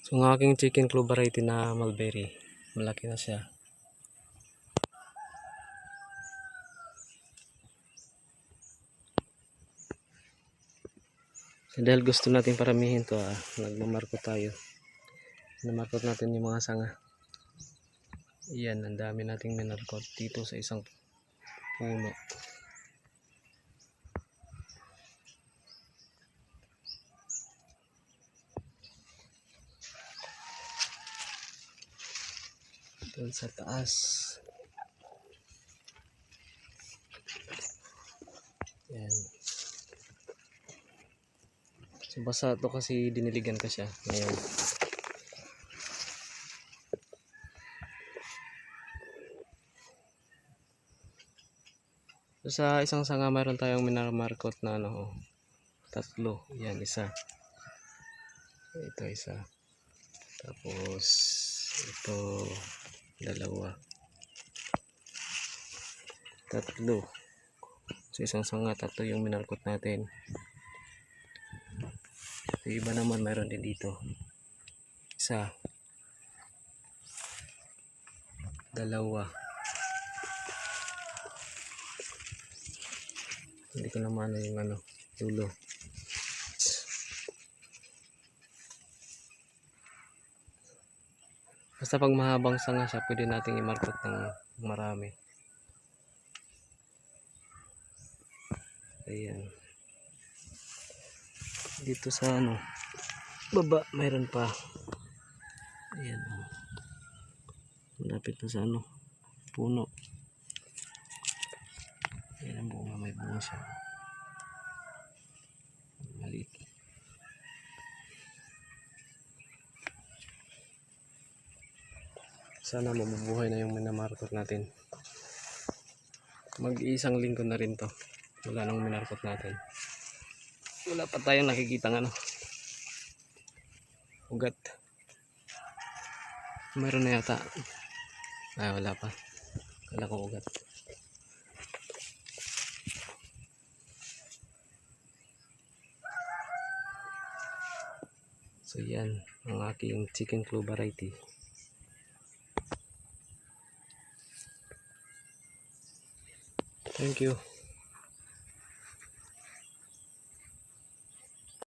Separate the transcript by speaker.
Speaker 1: So ang aking chicken club variety na mulberry, malaki na siya. So dahil gusto natin paramihin to, nagmamarko tayo. Namarkot natin yung mga sanga. Iyan, ang dami nating minarkot dito sa isang puno. Doon sa taas. Yan. So basa to kasi diniligan ka siya ngayon. So sa isang sanga mayroon tayong minamarkot na tatlo. Yan, isa. Ito isa. Tapos ito dalawa. Tatlo. So isang sanga, tatlo yung minarkot natin. So iba naman mayroon din dito. Isa. Dalawa. Hindi ko naman yung dulo. Basta pag mahabang sanga siya, pwede nating i-markot ng marami. Ayan. Dito sa baba, mayroon pa. Ayan. Malapit na sa puno. Ayan ang bunga, may bunga siya. Maliit. Sana mabubuhay na yung minamarkot natin. Mag-iisang linggo na rin to. Wala nang minarkot natin. Wala pa tayong nakikita ugat. Mayroon na yata. Wala pa. Wala kong ugat. So yan ang aking chicken club variety. Thank you.